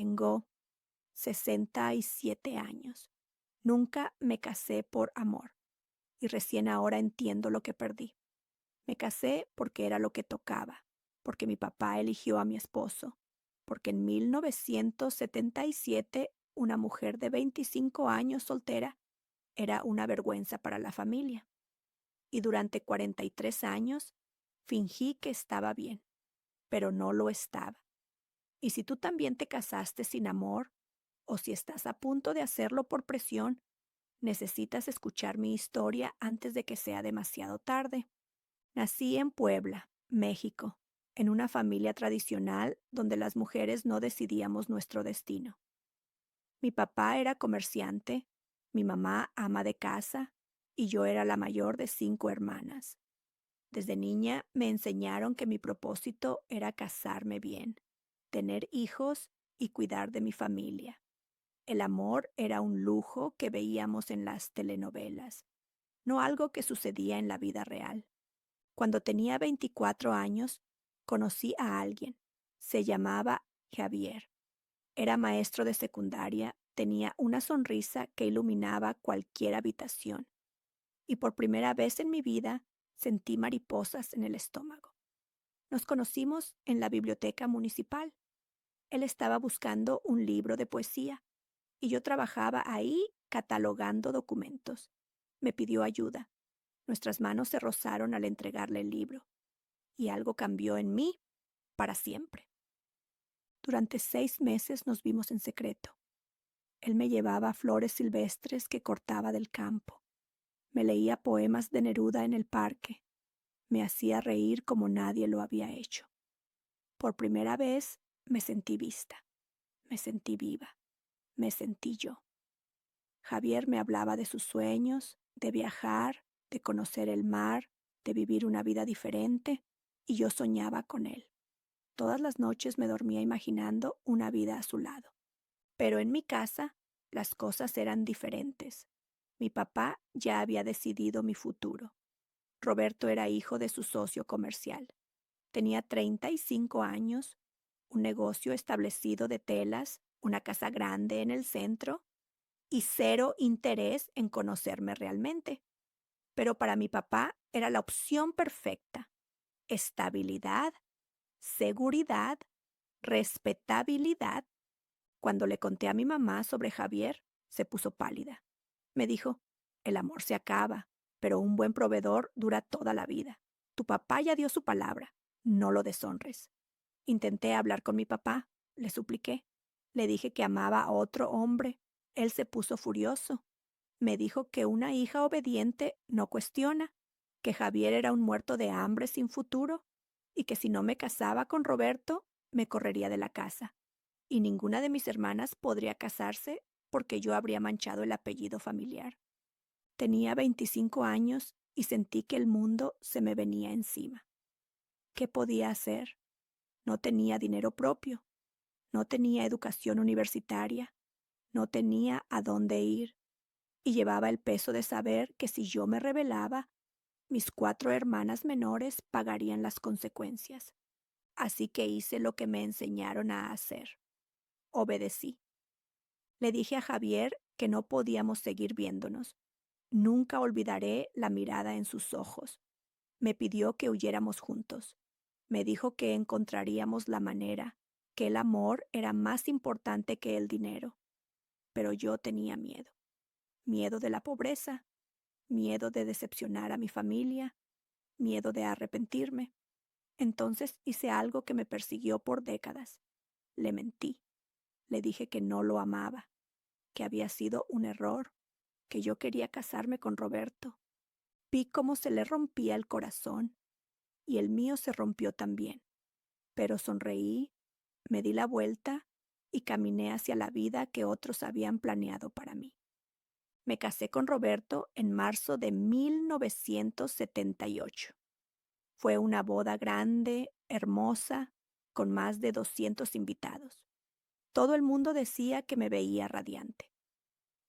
Tengo 67 años. Nunca me casé por amor y recién ahora entiendo lo que perdí. Me casé porque era lo que tocaba, porque mi papá eligió a mi esposo, porque en 1977 una mujer de 25 años soltera era una vergüenza para la familia. Y durante 43 años fingí que estaba bien, pero no lo estaba. Y si tú también te casaste sin amor, o si estás a punto de hacerlo por presión, necesitas escuchar mi historia antes de que sea demasiado tarde. Nací en Puebla, México, en una familia tradicional donde las mujeres no decidíamos nuestro destino. Mi papá era comerciante, mi mamá ama de casa y yo era la mayor de 5 hermanas. Desde niña me enseñaron que mi propósito era casarme bien, tener hijos y cuidar de mi familia. El amor era un lujo que veíamos en las telenovelas, no algo que sucedía en la vida real. Cuando tenía 24 años, conocí a alguien. Se llamaba Javier. Era maestro de secundaria, tenía una sonrisa que iluminaba cualquier habitación. Y por primera vez en mi vida sentí mariposas en el estómago. Nos conocimos en la biblioteca municipal. Él estaba buscando un libro de poesía y yo trabajaba ahí catalogando documentos. Me pidió ayuda. Nuestras manos se rozaron al entregarle el libro y algo cambió en mí para siempre. Durante 6 meses nos vimos en secreto. Él me llevaba flores silvestres que cortaba del campo. Me leía poemas de Neruda en el parque. Me hacía reír como nadie lo había hecho. Por primera vez me sentí vista, me sentí viva, me sentí yo. Javier me hablaba de sus sueños, de viajar, de conocer el mar, de vivir una vida diferente, y yo soñaba con él. Todas las noches me dormía imaginando una vida a su lado. Pero en mi casa las cosas eran diferentes. Mi papá ya había decidido mi futuro. Roberto era hijo de su socio comercial. Tenía 35 años, un negocio establecido de telas, una casa grande en el centro y cero interés en conocerme realmente. Pero para mi papá era la opción perfecta. Estabilidad, seguridad, respetabilidad. Cuando le conté a mi mamá sobre Javier, se puso pálida. Me dijo, el amor se acaba, pero un buen proveedor dura toda la vida. Tu papá ya dio su palabra, no lo deshonres. Intenté hablar con mi papá, le supliqué. Le dije que amaba a otro hombre. Él se puso furioso. Me dijo que una hija obediente no cuestiona, que Javier era un muerto de hambre sin futuro y que si no me casaba con Roberto, me correría de la casa. Y ninguna de mis hermanas podría casarse porque yo habría manchado el apellido familiar. Tenía 25 años y sentí que el mundo se me venía encima. ¿Qué podía hacer? No tenía dinero propio, no tenía educación universitaria, no tenía a dónde ir, y llevaba el peso de saber que si yo me rebelaba, mis 4 hermanas menores pagarían las consecuencias. Así que hice lo que me enseñaron a hacer. Obedecí. Le dije a Javier que no podíamos seguir viéndonos. Nunca olvidaré la mirada en sus ojos. Me pidió que huyéramos juntos. Me dijo que encontraríamos la manera, que el amor era más importante que el dinero. Pero yo tenía miedo. Miedo de la pobreza, miedo de decepcionar a mi familia, miedo de arrepentirme. Entonces hice algo que me persiguió por décadas. Le mentí. Le dije que no lo amaba, que había sido un error, que yo quería casarme con Roberto. Vi cómo se le rompía el corazón y el mío se rompió también. Pero sonreí, me di la vuelta y caminé hacia la vida que otros habían planeado para mí. Me casé con Roberto en marzo de 1978. Fue una boda grande, hermosa, con más de 200 invitados. Todo el mundo decía que me veía radiante,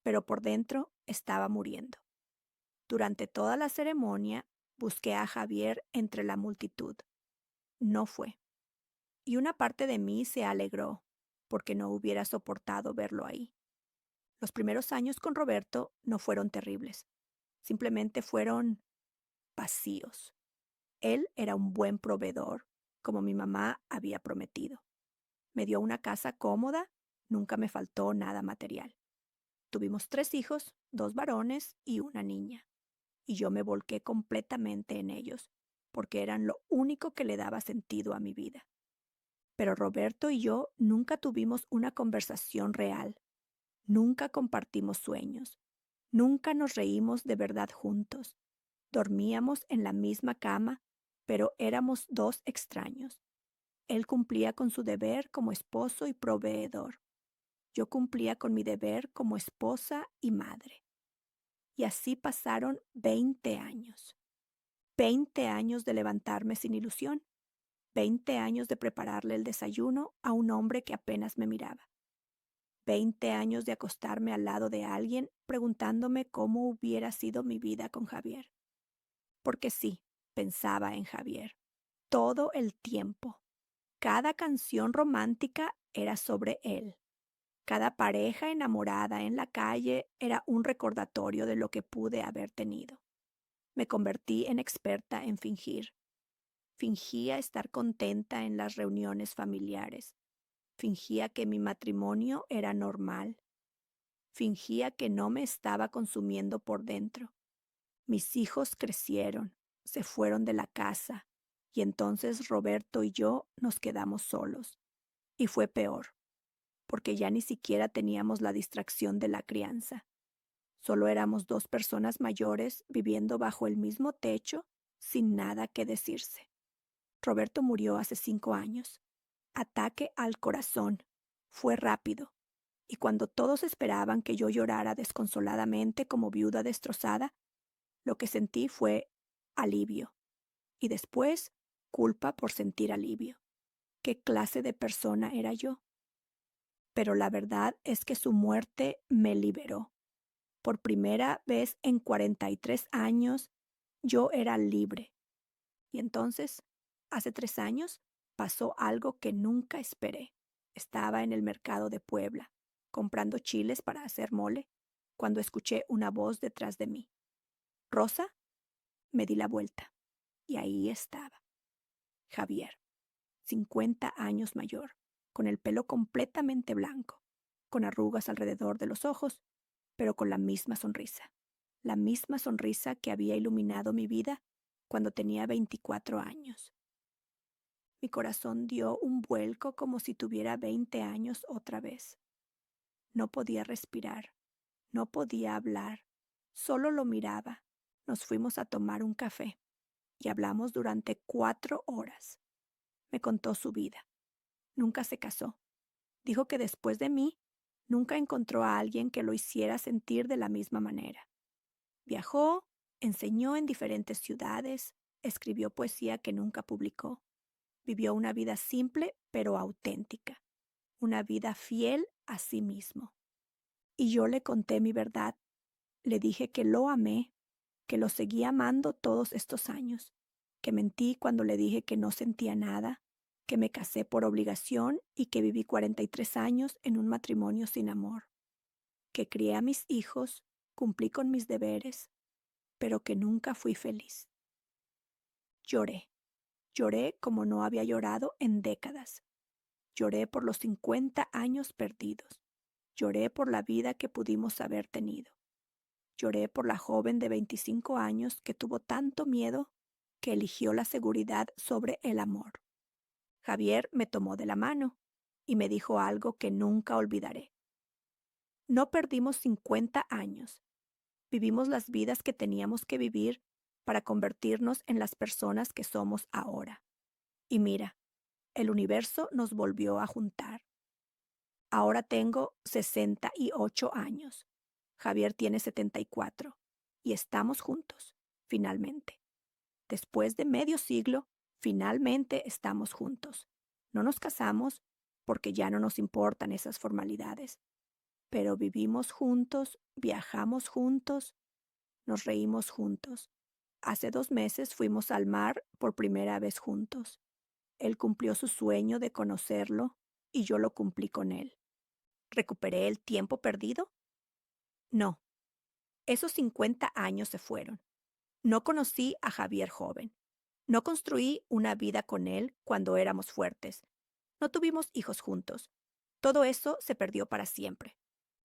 pero por dentro estaba muriendo. Durante toda la ceremonia busqué a Javier entre la multitud. No fue. Y una parte de mí se alegró. porque no hubiera soportado verlo ahí. Los primeros años con Roberto no fueron terribles, simplemente fueron vacíos. Él era un buen proveedor, como mi mamá había prometido. Me dio una casa cómoda, nunca me faltó nada material. Tuvimos 3 hijos, 2 varones y una niña, y yo me volqué completamente en ellos, porque eran lo único que le daba sentido a mi vida. Pero Roberto y yo nunca tuvimos una conversación real, nunca compartimos sueños, nunca nos reímos de verdad juntos. Dormíamos en la misma cama, pero éramos dos extraños. Él cumplía con su deber como esposo y proveedor. Yo cumplía con mi deber como esposa y madre. Y así pasaron 20 años. 20 años de levantarme sin ilusión. 20 años de prepararle el desayuno a un hombre que apenas me miraba. 20 años de acostarme al lado de alguien preguntándome cómo hubiera sido mi vida con Javier. Porque sí, pensaba en Javier. Todo el tiempo. Cada canción romántica era sobre él. Cada pareja enamorada en la calle era un recordatorio de lo que pude haber tenido. Me convertí en experta en fingir. Fingía estar contenta en las reuniones familiares. Fingía que mi matrimonio era normal. Fingía que no me estaba consumiendo por dentro. Mis hijos crecieron, se fueron de la casa, y entonces Roberto y yo nos quedamos solos. Y fue peor, porque ya ni siquiera teníamos la distracción de la crianza. Solo éramos 2 personas mayores viviendo bajo el mismo techo sin nada que decirse. Roberto murió hace 5 años. Ataque al corazón. Fue rápido. Y cuando todos esperaban que yo llorara desconsoladamente como viuda destrozada, lo que sentí fue alivio. Y después, culpa por sentir alivio. ¿Qué clase de persona era yo? Pero la verdad es que su muerte me liberó. Por primera vez en 43 años, yo era libre. Y entonces, hace 3 años, pasó algo que nunca esperé. Estaba en el mercado de Puebla, comprando chiles para hacer mole, cuando escuché una voz detrás de mí. ¿Rosa? Me di la vuelta, y ahí estaba. Javier, 50 años mayor, con el pelo completamente blanco, con arrugas alrededor de los ojos, pero con la misma sonrisa que había iluminado mi vida cuando tenía 24 años. Mi corazón dio un vuelco como si tuviera 20 años otra vez. No podía respirar, no podía hablar, solo lo miraba. Nos fuimos a tomar un café y hablamos durante 4 horas. Me contó su vida. Nunca se casó. Dijo que después de mí, nunca encontró a alguien que lo hiciera sentir de la misma manera. Viajó, enseñó en diferentes ciudades, escribió poesía que nunca publicó. Vivió una vida simple pero auténtica, una vida fiel a sí mismo. Y yo le conté mi verdad. Le dije que lo amé, que lo seguí amando todos estos años, que mentí cuando le dije que no sentía nada, que me casé por obligación y que viví 43 años en un matrimonio sin amor, que crié a mis hijos, cumplí con mis deberes, pero que nunca fui feliz. Lloré, lloré como no había llorado en décadas. Lloré por los 50 años perdidos. Lloré por la vida que pudimos haber tenido. Lloré por la joven de 25 años que tuvo tanto miedo que eligió la seguridad sobre el amor. Javier me tomó de la mano y me dijo algo que nunca olvidaré. No perdimos 50 años. Vivimos las vidas que teníamos que vivir para convertirnos en las personas que somos ahora. Y mira, el universo nos volvió a juntar. Ahora tengo 68 años. Javier tiene 74 y estamos juntos, finalmente. Después de medio siglo, finalmente estamos juntos. No nos casamos porque ya no nos importan esas formalidades, pero vivimos juntos, viajamos juntos, nos reímos juntos. Hace 2 meses fuimos al mar por primera vez juntos. Él cumplió su sueño de conocerlo y yo lo cumplí con él. ¿Recuperé el tiempo perdido? No, esos 50 años se fueron. No conocí a Javier joven. No construí una vida con él cuando éramos fuertes. No tuvimos hijos juntos. Todo eso se perdió para siempre.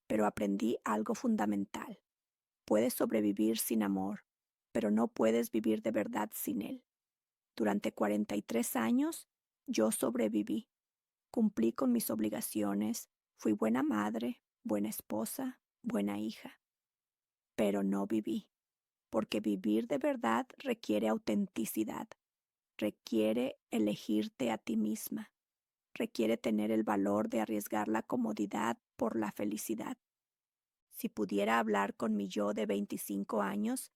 Pero aprendí algo fundamental. Puedes sobrevivir sin amor, pero no puedes vivir de verdad sin él. Durante 43 años, yo sobreviví. Cumplí con mis obligaciones. Fui buena madre, buena esposa, buena hija. Pero no viví, porque vivir de verdad requiere autenticidad. Requiere elegirte a ti misma. Requiere tener el valor de arriesgar la comodidad por la felicidad. Si pudiera hablar con mi yo de 25 años,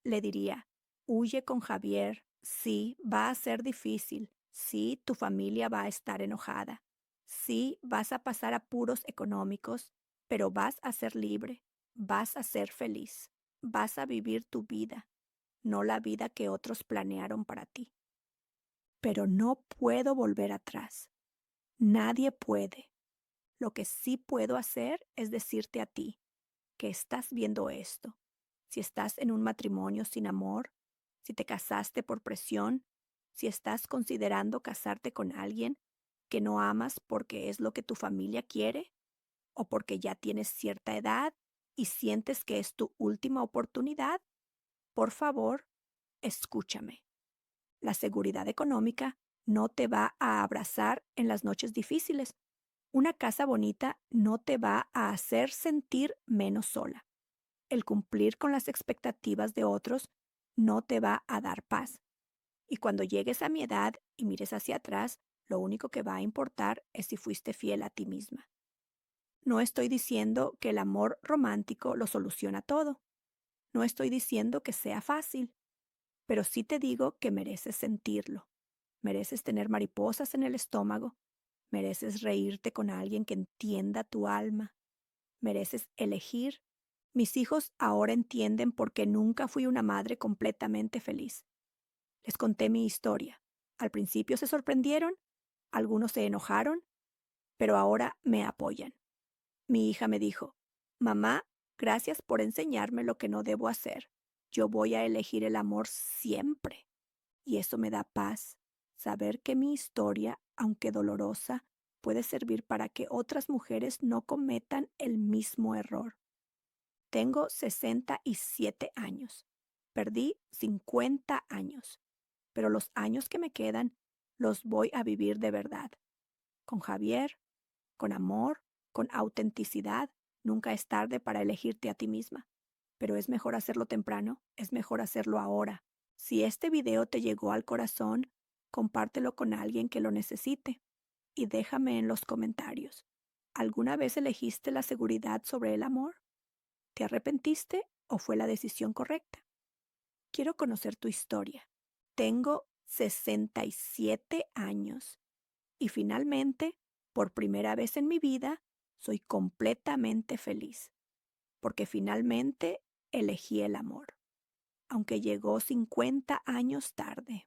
le diría, huye con Javier, sí, va a ser difícil, sí, tu familia va a estar enojada, sí, vas a pasar apuros económicos, pero vas a ser libre, vas a ser feliz, vas a vivir tu vida, no la vida que otros planearon para ti. Pero no puedo volver atrás. Nadie puede. Lo que sí puedo hacer es decirte a ti que estás viendo esto. Si estás en un matrimonio sin amor, si te casaste por presión, si estás considerando casarte con alguien que no amas porque es lo que tu familia quiere o porque ya tienes cierta edad y sientes que es tu última oportunidad, por favor, escúchame. La seguridad económica no te va a abrazar en las noches difíciles. Una casa bonita no te va a hacer sentir menos sola. El cumplir con las expectativas de otros no te va a dar paz. Y cuando llegues a mi edad y mires hacia atrás, lo único que va a importar es si fuiste fiel a ti misma. No estoy diciendo que el amor romántico lo soluciona todo. No estoy diciendo que sea fácil, pero sí te digo que mereces sentirlo. Mereces tener mariposas en el estómago. Mereces reírte con alguien que entienda tu alma. Mereces elegir. Mis hijos ahora entienden por qué nunca fui una madre completamente feliz. Les conté mi historia. Al principio se sorprendieron, algunos se enojaron, pero ahora me apoyan. Mi hija me dijo, mamá, gracias por enseñarme lo que no debo hacer. Yo voy a elegir el amor siempre. Y eso me da paz, saber que mi historia, aunque dolorosa, puede servir para que otras mujeres no cometan el mismo error. Tengo 67 años. Perdí 50 años, pero los años que me quedan los voy a vivir de verdad. Con Javier, con amor, con autenticidad. Nunca es tarde para elegirte a ti misma, pero es mejor hacerlo temprano, es mejor hacerlo ahora. Si este video te llegó al corazón, compártelo con alguien que lo necesite y déjame en los comentarios. ¿Alguna vez elegiste la seguridad sobre el amor? ¿Te arrepentiste o fue la decisión correcta? Quiero conocer tu historia. Tengo 67 años y finalmente, por primera vez en mi vida, soy completamente feliz, porque finalmente elegí el amor, aunque llegó 50 años tarde.